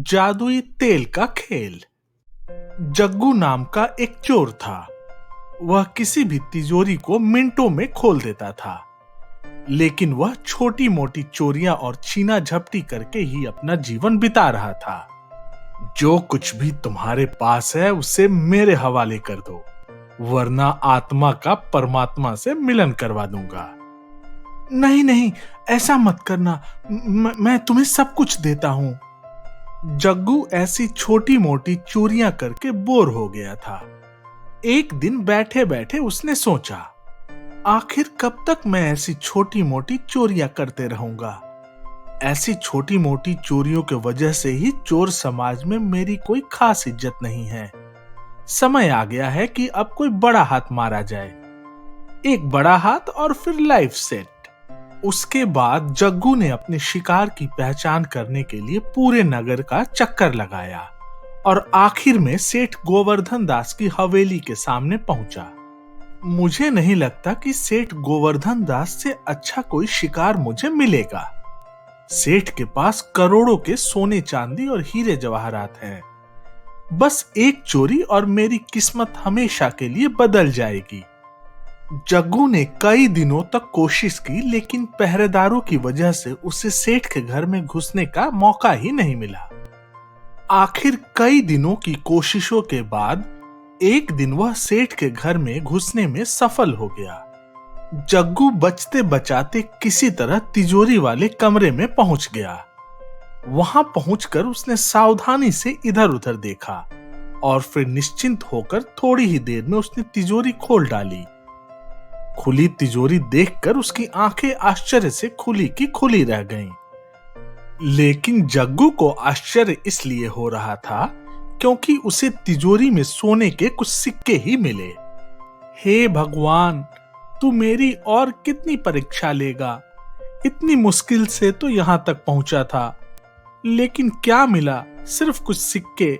जादुई तेल का खेल। जग्गू नाम का एक चोर था। वह किसी भी तिजोरी को मिनटों में खोल देता था, लेकिन वह छोटी मोटी चोरियां और छीना झपटी करके ही अपना जीवन बिता रहा था। जो कुछ भी तुम्हारे पास है उसे मेरे हवाले कर दो, वरना आत्मा का परमात्मा से मिलन करवा दूंगा। नहीं नहीं, ऐसा मत करना, मैं तुम्हें सब कुछ देता हूं। जग्गू ऐसी छोटी मोटी चोरियां करके बोर हो गया था। एक दिन बैठे बैठे उसने सोचा, आखिर कब तक मैं ऐसी छोटी मोटी चोरियां करते रहूंगा। ऐसी छोटी मोटी चोरियों की वजह से ही चोर समाज में मेरी कोई खास इज्जत नहीं है। समय आ गया है कि अब कोई बड़ा हाथ मारा जाए। एक बड़ा हाथ और फिर लाइफ सेट। उसके बाद जग्गू ने अपने शिकार की पहचान करने के लिए पूरे नगर का चक्कर लगाया और आखिर में सेठ गोवर्धन दास की हवेली के सामने पहुंचा। मुझे नहीं लगता कि सेठ गोवर्धन दास से अच्छा कोई शिकार मुझे मिलेगा। सेठ के पास करोड़ों के सोने चांदी और हीरे जवाहरात हैं। बस एक चोरी और मेरी किस्मत हमेशा के लिए बदल जाएगी। जग्गू ने कई दिनों तक कोशिश की, लेकिन पहरेदारों की वजह से उसे सेठ के घर में घुसने का मौका ही नहीं मिला। आखिर कई दिनों की कोशिशों के बाद एक दिन वह सेठ के घर में घुसने में सफल हो गया। जग्गू बचते बचाते किसी तरह तिजोरी वाले कमरे में पहुंच गया। वहां पहुंचकर उसने सावधानी से इधर उधर देखा और फिर निश्चिंत होकर थोड़ी ही देर में उसने तिजोरी खोल डाली। खुली तिजोरी देखकर उसकी आंखें आश्चर्य से खुली की खुली रह गईं। लेकिन जग्गू को आश्चर्य इसलिए हो रहा था क्योंकि उसे तिजोरी में सोने के कुछ सिक्के ही मिले। हे भगवान, तू मेरी और कितनी परीक्षा लेगा। इतनी मुश्किल से तो यहां तक पहुंचा था, लेकिन क्या मिला? सिर्फ कुछ सिक्के।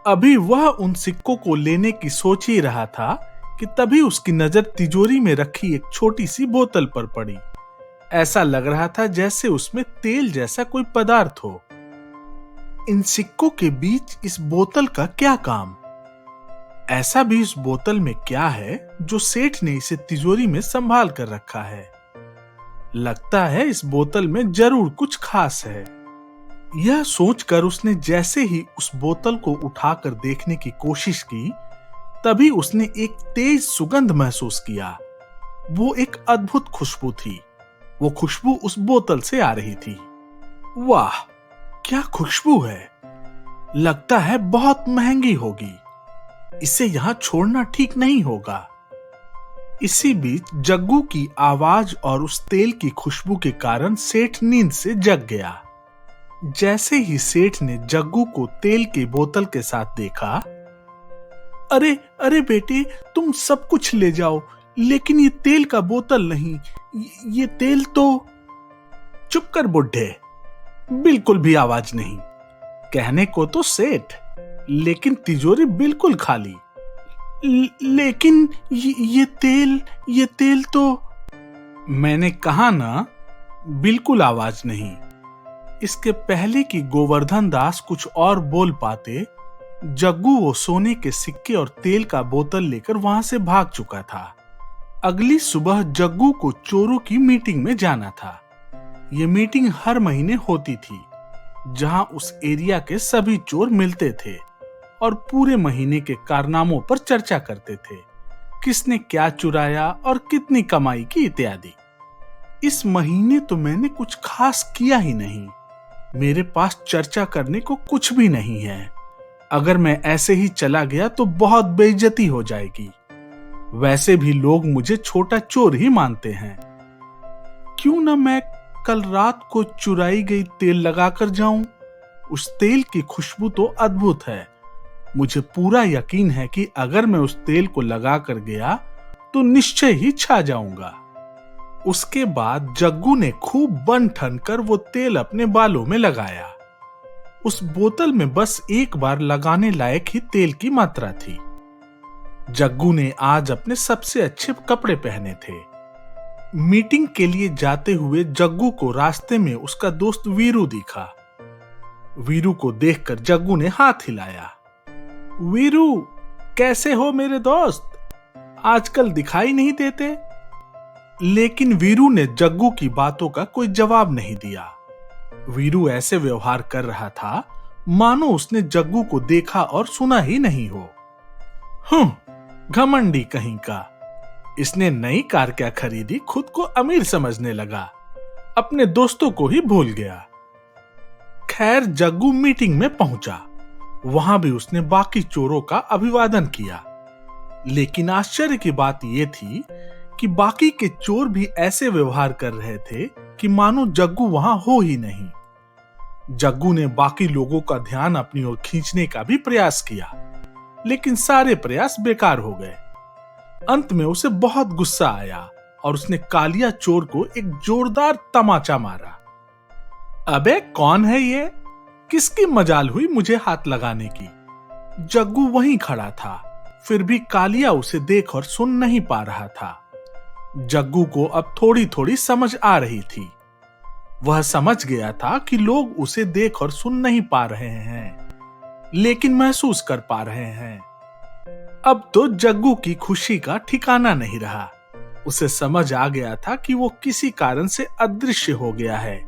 अभी वह उन सिक्कों को लेने की सोच ही रहा था कि तभी उसकी नजर तिजोरी में रखी एक छोटी सी बोतल पर पड़ी। ऐसा लग रहा था जैसे उसमें तेल जैसा कोई पदार्थ हो। इन सिक्कों के बीच इस बोतल का क्या काम? ऐसा भी इस बोतल में क्या है जो सेठ ने इसे तिजोरी में संभाल कर रखा है? लगता है इस बोतल में जरूर कुछ खास है। यह सोचकर उसने जैसे ही उस बोतल को उठाकर देखने की कोशिश की, तभी उसने एक तेज सुगंध महसूस किया। वो एक अद्भुत खुशबू थी। वो खुशबू उस बोतल से आ रही थी। वाह, क्या खुशबू है! लगता है बहुत महंगी होगी। इसे यहां छोड़ना ठीक नहीं होगा। इसी बीच जग्गू की आवाज और उस तेल की खुशबू के कारण सेठ नींद से जग गया। जैसे ही सेठ ने जग्गू को तेल की बोतल के साथ देखा, अरे अरे बेटे, तुम सब कुछ ले जाओ, लेकिन ये तेल का बोतल नहीं। ये तेल तो... चुप कर बुड्ढे, बिल्कुल भी आवाज नहीं। कहने को तो सेठ, लेकिन तिजोरी बिल्कुल खाली। लेकिन ये तेल तो... मैंने कहा ना, बिल्कुल आवाज नहीं। इसके पहले कि गोवर्धन दास कुछ और बोल पाते, जग्गू वो सोने के सिक्के और तेल का बोतल लेकर वहां से भाग चुका था। अगली सुबह जग्गू को चोरों की मीटिंग में जाना था। ये मीटिंग हर महीने होती थी, जहां उस एरिया के सभी चोर मिलते थे और पूरे महीने के कारनामों पर चर्चा करते थे। किसने क्या चुराया और कितनी कमाई की इत्यादि। इस महीने तो मैंने कुछ खास किया ही नहीं। मेरे पास चर्चा करने को कुछ भी नहीं है। अगर मैं ऐसे ही चला गया तो बहुत बेइज्जती हो जाएगी। वैसे भी लोग मुझे छोटा चोर ही मानते हैं। क्यों न मैं कल रात को चुराई गई तेल लगाकर जाऊं? उस तेल की खुशबू तो अद्भुत है। मुझे पूरा यकीन है कि अगर मैं उस तेल को लगाकर गया तो निश्चय ही छा जाऊंगा। उसके बाद जग्गू ने खूब बन ठन कर वो तेल अपने बालों में लगाया। उस बोतल में बस एक बार लगाने लायक ही तेल की मात्रा थी। जग्गू ने आज अपने सबसे अच्छे कपड़े पहने थे। मीटिंग के लिए जाते हुए जग्गू को रास्ते में उसका दोस्त वीरू दिखा। वीरू को देखकर जग्गू ने हाथ हिलाया। वीरू, कैसे हो मेरे दोस्त? आजकल दिखाई नहीं देते। लेकिन वीरू ने जग्गू की बातों का कोई जवाब नहीं दिया। वीरू ऐसे व्यवहार कर रहा था मानो उसने जग्गू को देखा और सुना ही नहीं हो। घमंडी कहीं का। इसने नई कार क्या खरीदी, खुद को अमीर समझने लगा, अपने दोस्तों को ही भूल गया। खैर, जग्गू मीटिंग में पहुंचा। वहां भी उसने बाकी चोरों का अभिवादन किया। लेकिन आश्चर्य की बात यह थी कि बाकी के चोर भी ऐसे व्यवहार कर रहे थे कि मानो जग्गू वहां हो ही नहीं। जग्गू ने बाकी लोगों का ध्यान अपनी ओर खींचने का भी प्रयास किया, लेकिन सारे प्रयास बेकार हो गए। अंत में उसे बहुत गुस्सा आया और उसने कालिया चोर को एक जोरदार तमाचा मारा। अबे कौन है ये? किसकी मजाल हुई मुझे हाथ लगाने की? जग्गू वहीं खड़ा था, फिर भी कालिया उसे देख और सुन नहीं पा रहा था। जग्गू को अब थोड़ी थोड़ी समझ आ रही थी। वह समझ गया था कि लोग उसे देख और सुन नहीं पा रहे हैं, लेकिन महसूस कर पा रहे हैं। अब तो जग्गू की खुशी का ठिकाना नहीं रहा। उसे समझ आ गया था कि वो किसी कारण से अदृश्य हो गया है,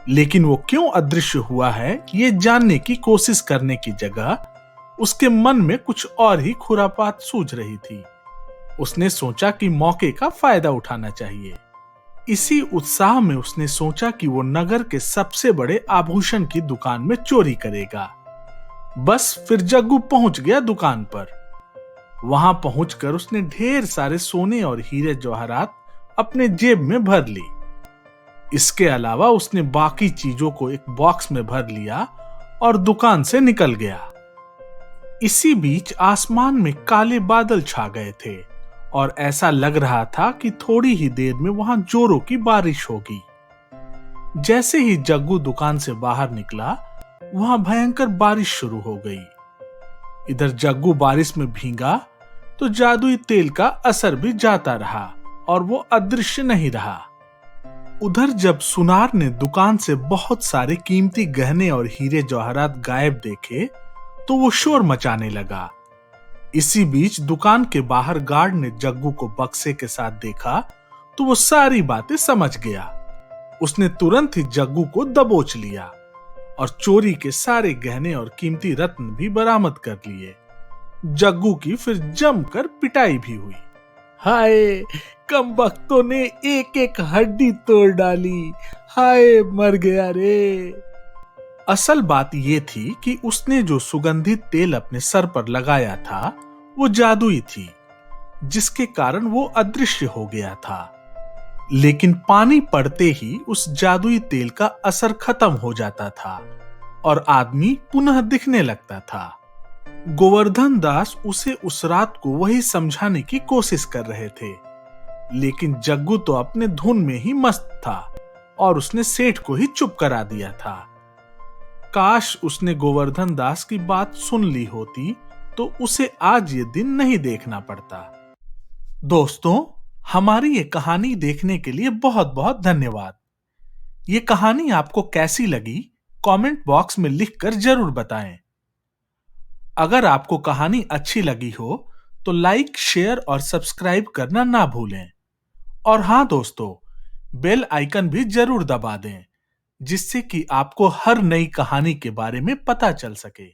लेकिन वो क्यों अदृश्य हुआ है ये जानने की कोशिश करने की जगह उसके मन में कुछ और ही खुरापात सूझ रही थी। उसने सोचा कि मौके का फायदा उठाना चाहिए। इसी उत्साह में उसने सोचा कि वो नगर के सबसे बड़े आभूषण की दुकान में चोरी करेगा। बस फिर जग्गू पहुंच गया दुकान पर। वहां पहुंचकर उसने ढेर सारे सोने और हीरे जवाहरात अपने जेब में भर ली। इसके अलावा उसने बाकी चीजों को एक बॉक्स में भर लिया और दुकान से निकल गया। इसी बीच आसमान में काले बादल छा गए थे और ऐसा लग रहा था कि थोड़ी ही देर में वहां जोरों की बारिश होगी। जैसे ही जग्गू दुकान से बाहर निकला, वहां भयंकर बारिश शुरू हो गई। इधर जग्गू बारिश में भीगा तो जादुई तेल का असर भी जाता रहा और वो अदृश्य नहीं रहा। उधर जब सुनार ने दुकान से बहुत सारे कीमती गहने और हीरे जवाहरात गायब देखे तो वो शोर मचाने लगा। इसी बीच दुकान के बाहर गार्ड ने जग्गू को बक्से के साथ देखा तो वो सारी बातें समझ गया। उसने तुरंत ही जग्गू को दबोच लिया और चोरी के सारे गहने और कीमती रत्न भी बरामद कर लिए। जग्गू की फिर जमकर पिटाई भी हुई। हाय, कमबख्तों ने एक एक हड्डी तोड़ डाली। हाय, मर गया रे। असल बात यह थी कि उसने जो सुगंधित तेल अपने सर पर लगाया था वो जादुई थी, जिसके कारण वो अदृश्य हो गया था। लेकिन पानी पड़ते ही उस जादुई तेल का असर खत्म हो जाता था और आदमी पुनः दिखने लगता था। गोवर्धन दास उसे उस रात को वही समझाने की कोशिश कर रहे थे, लेकिन जग्गू तो अपने धुन में ही मस्त था और उसने सेठ को ही चुप करा दिया था। काश उसने गोवर्धन दास की बात सुन ली होती तो उसे आज ये दिन नहीं देखना पड़ता। दोस्तों, हमारी ये कहानी देखने के लिए बहुत बहुत धन्यवाद। ये कहानी आपको कैसी लगी कमेंट बॉक्स में लिखकर जरूर बताएं। अगर आपको कहानी अच्छी लगी हो तो लाइक, शेयर और सब्सक्राइब करना ना भूलें। और हां दोस्तों, बेल आइकन भी जरूर दबा दें, जिससे कि आपको हर नई कहानी के बारे में पता चल सके।